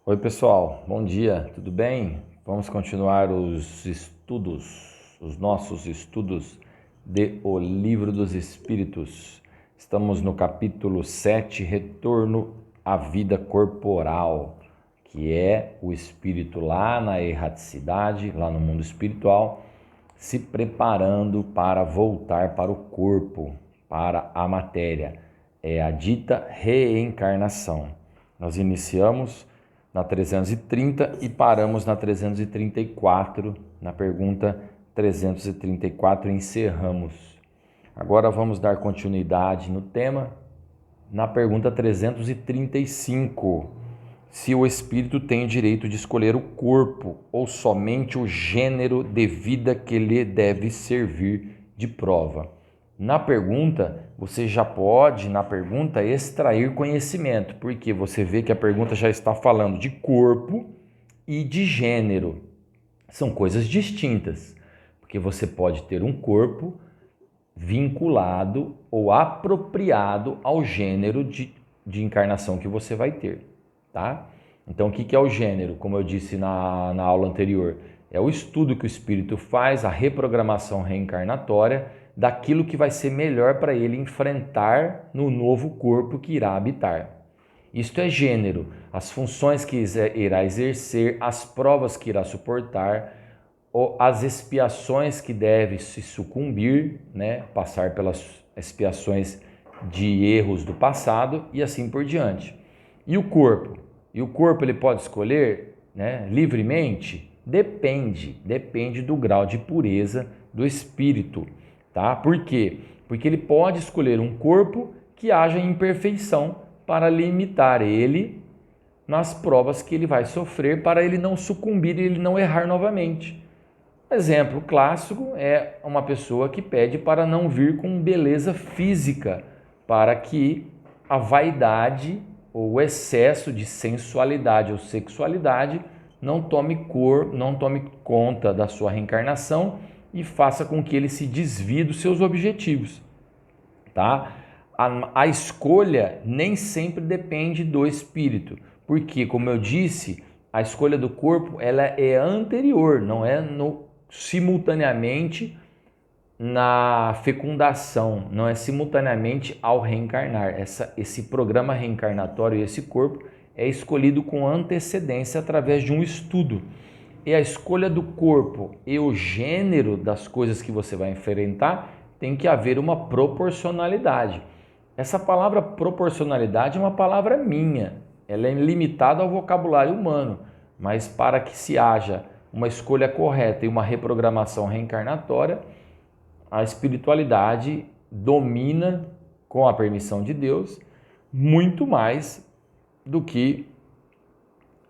Oi, pessoal, bom dia, tudo bem? Vamos continuar os nossos estudos de O Livro dos Espíritos. Estamos no capítulo 7, Retorno à Vida Corporal, que é o espírito lá na erraticidade, lá no mundo espiritual, se preparando para voltar para o corpo, para a matéria. É a dita reencarnação. Nós iniciamos na 330 e paramos na 334, na pergunta 334 encerramos. Agora vamos dar continuidade no tema, na pergunta 335. Se o espírito tem o direito de escolher o corpo ou somente o gênero de vida que lhe deve servir de prova. Na pergunta, você já pode, extrair conhecimento, porque você vê que a pergunta já está falando de corpo e de gênero. São coisas distintas, porque você pode ter um corpo vinculado ou apropriado ao gênero de encarnação que você vai ter, tá? Então, o que é o gênero? Como eu disse na aula anterior, é o estudo que o espírito faz, a reprogramação reencarnatória daquilo que vai ser melhor para ele enfrentar no novo corpo que irá habitar. Isto é gênero, as funções que irá exercer, as provas que irá suportar, as expiações que deve se sucumbir, né? Passar pelas expiações de erros do passado e assim por diante. E o corpo? E o corpo ele pode escolher, né, livremente? Depende do grau de pureza do espírito, tá? Por quê? Porque ele pode escolher um corpo que haja imperfeição para limitar ele nas provas que ele vai sofrer, para ele não sucumbir e ele não errar novamente. Exemplo clássico é uma pessoa que pede para não vir com beleza física, para que a vaidade ou o excesso de sensualidade ou sexualidade não tome conta da sua reencarnação e faça com que ele se desvie dos seus objetivos, tá? A escolha nem sempre depende do espírito, porque, como eu disse, a escolha do corpo ela é anterior, não é simultaneamente na fecundação, não é simultaneamente ao reencarnar. Esse programa reencarnatório e esse corpo é escolhido com antecedência através de um estudo. E a escolha do corpo e o gênero das coisas que você vai enfrentar tem que haver uma proporcionalidade. Essa palavra proporcionalidade é uma palavra minha, ela é limitada ao vocabulário humano, mas para que se haja uma escolha correta e uma reprogramação reencarnatória, a espiritualidade domina, com a permissão de Deus, muito mais do que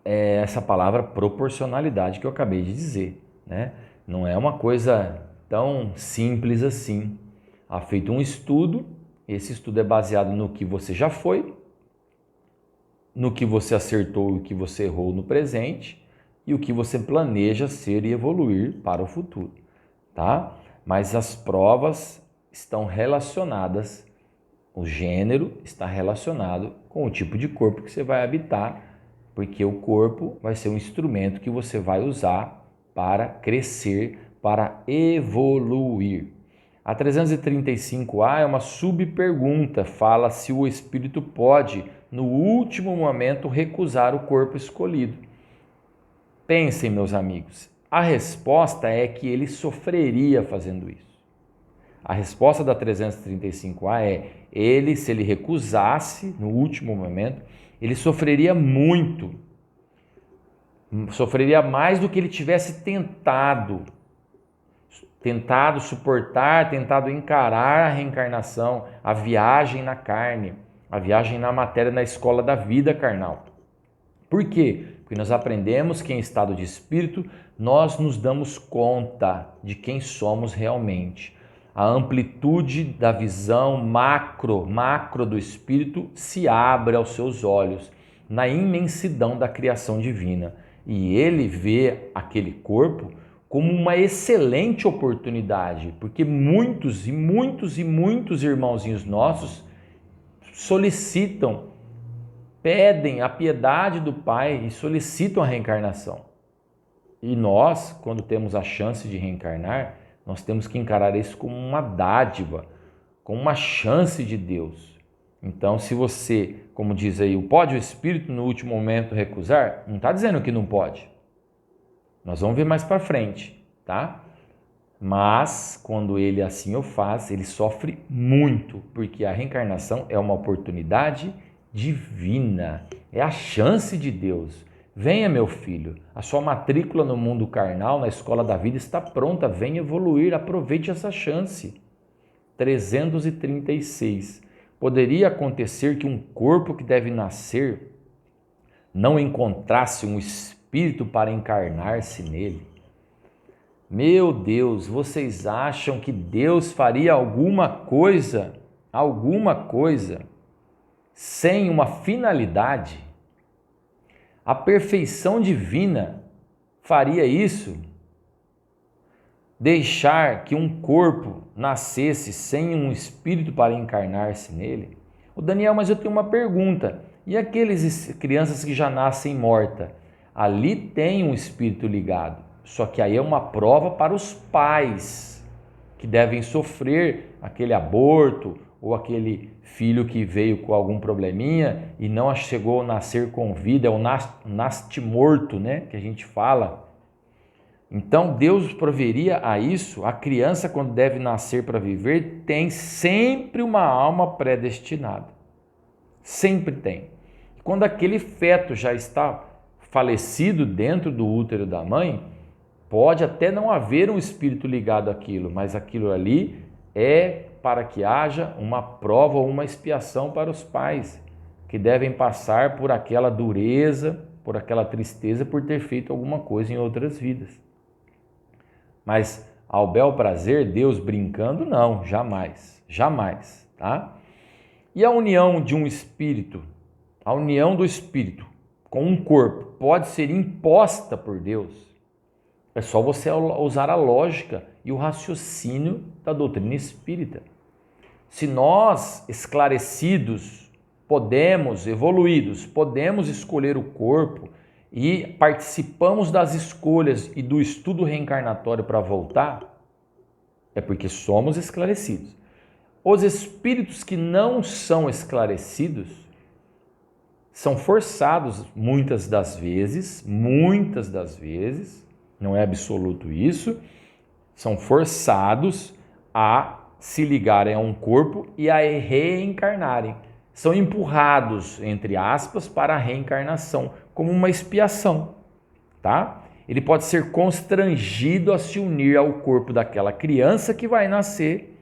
essa palavra proporcionalidade que eu acabei de dizer, né? Não é uma coisa tão simples assim. Há feito um estudo, esse estudo é baseado no que você já foi, no que você acertou e o que você errou no presente e o que você planeja ser e evoluir para o futuro, tá? Mas as provas estão relacionadas, o gênero está relacionado com o tipo de corpo que você vai habitar, porque o corpo vai ser um instrumento que você vai usar para crescer, para evoluir. A 335A é uma subpergunta, fala se o espírito pode, no último momento, recusar o corpo escolhido. Pensem, meus amigos, a resposta é que ele sofreria fazendo isso. A resposta da 335A é, se ele recusasse no último momento, ele sofreria muito, sofreria mais do que ele tivesse tentado suportar, tentado encarar a reencarnação, a viagem na carne, a viagem na matéria, na escola da vida carnal. Por quê? Porque nós aprendemos que em estado de espírito nós nos damos conta de quem somos realmente. A amplitude da visão macro do espírito se abre aos seus olhos na imensidão da criação divina. E ele vê aquele corpo como uma excelente oportunidade, porque muitos irmãozinhos nossos solicitam pedem a piedade do Pai e solicitam a reencarnação. E nós, quando temos a chance de reencarnar, nós temos que encarar isso como uma dádiva, como uma chance de Deus. Então, se você, como diz aí, pode o espírito no último momento recusar? Não está dizendo que não pode. Nós vamos ver mais para frente, tá? Mas, quando ele assim o faz, ele sofre muito, porque a reencarnação é uma oportunidade divina, é a chance de Deus. Venha, meu filho, a sua matrícula no mundo carnal, na escola da vida, está pronta, venha evoluir, aproveite essa chance. 336. Poderia acontecer que um corpo que deve nascer não encontrasse um espírito para encarnar-se nele? Meu Deus, vocês acham que Deus faria alguma coisa sem uma finalidade? A perfeição divina faria isso? Deixar que um corpo nascesse sem um espírito para encarnar-se nele? O Daniel, mas eu tenho uma pergunta. E aqueles crianças que já nascem mortas? Ali tem um espírito ligado. Só que aí é uma prova para os pais que devem sofrer aquele aborto ou aquele filho que veio com algum probleminha e não chegou a nascer com vida, é o nasce morto, né? Que a gente fala. Então Deus proveria a isso. A criança, quando deve nascer para viver, tem sempre uma alma predestinada. Sempre tem. Quando aquele feto já está falecido dentro do útero da mãe, pode até não haver um espírito ligado àquilo, mas aquilo ali é para que haja uma prova ou uma expiação para os pais, que devem passar por aquela dureza, por aquela tristeza, por ter feito alguma coisa em outras vidas. Mas ao bel prazer, Deus brincando, não, jamais, jamais, tá? E a união de um espírito, a união do espírito com um corpo pode ser imposta por Deus? É só você usar a lógica e o raciocínio da doutrina espírita. Se nós, esclarecidos, evoluídos, podemos escolher o corpo e participamos das escolhas e do estudo reencarnatório para voltar, é porque somos esclarecidos. Os espíritos que não são esclarecidos são forçados muitas das vezes, não é absoluto isso, são forçados a se ligarem a um corpo e a reencarnarem. São empurrados, entre aspas, para a reencarnação, como uma expiação, tá? Ele pode ser constrangido a se unir ao corpo daquela criança que vai nascer,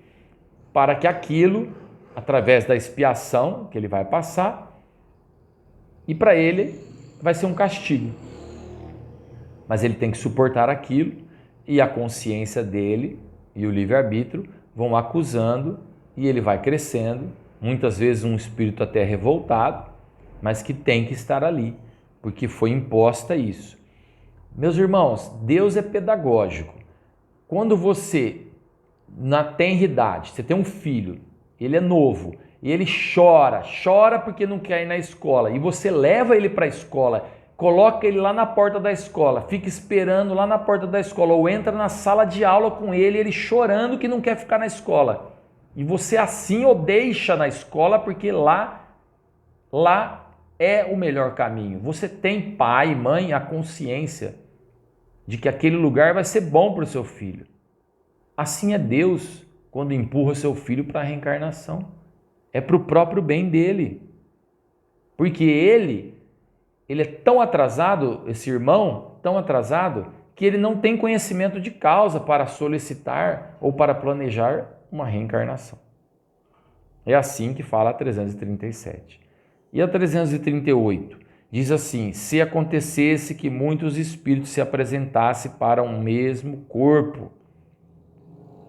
para que aquilo, através da expiação que ele vai passar, e para ele vai ser um castigo. Mas ele tem que suportar aquilo e a consciência dele e o livre-arbítrio vão acusando e ele vai crescendo, muitas vezes um espírito até revoltado, mas que tem que estar ali, porque foi imposta isso. Meus irmãos, Deus é pedagógico. Quando você, na tenridade, você tem um filho, ele é novo, e ele chora porque não quer ir na escola, e você leva ele para a escola, coloca ele lá na porta da escola, fica esperando lá na porta da escola, ou entra na sala de aula com ele chorando que não quer ficar na escola. E você assim o deixa na escola porque lá é o melhor caminho. Você tem, pai, mãe, a consciência de que aquele lugar vai ser bom para o seu filho. Assim é Deus quando empurra seu filho para a reencarnação. É para o próprio bem dele. Porque ele é tão atrasado, esse irmão, tão atrasado, que ele não tem conhecimento de causa para solicitar ou para planejar uma reencarnação. É assim que fala a 337. E a 338 diz assim: se acontecesse que muitos espíritos se apresentassem para um mesmo corpo,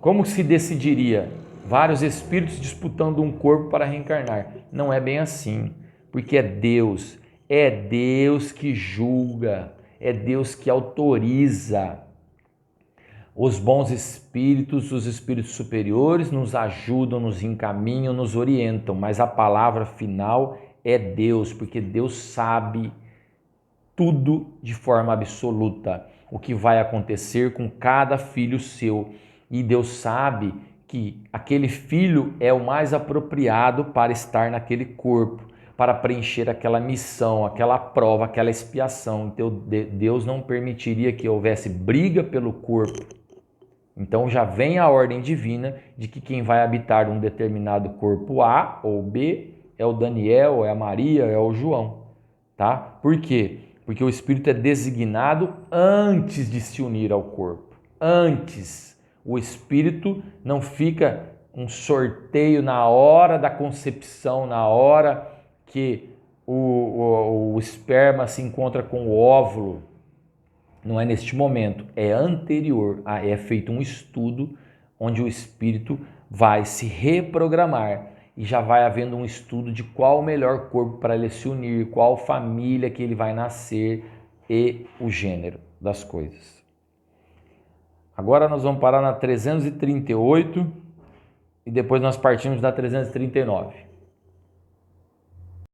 como se decidiria? Vários espíritos disputando um corpo para reencarnar. Não é bem assim, porque é Deus que julga, é Deus que autoriza. Os bons espíritos, os espíritos superiores nos ajudam, nos encaminham, nos orientam, mas a palavra final é Deus, porque Deus sabe tudo de forma absoluta, o que vai acontecer com cada filho seu. E Deus sabe que aquele filho é o mais apropriado para estar naquele corpo, para preencher aquela missão, aquela prova, aquela expiação. Então Deus não permitiria que houvesse briga pelo corpo. Então já vem a ordem divina de que quem vai habitar um determinado corpo A ou B é o Daniel, é a Maria, é o João, tá? Por quê? Porque o Espírito é designado antes de se unir ao corpo. Antes. O Espírito não fica um sorteio na hora da concepção, na hora que o esperma se encontra com o óvulo. Não é neste momento, é anterior. É feito um estudo onde o Espírito vai se reprogramar e já vai havendo um estudo de qual o melhor corpo para ele se unir, qual família que ele vai nascer e o gênero das coisas. Agora nós vamos parar na 338 e depois nós partimos da 339.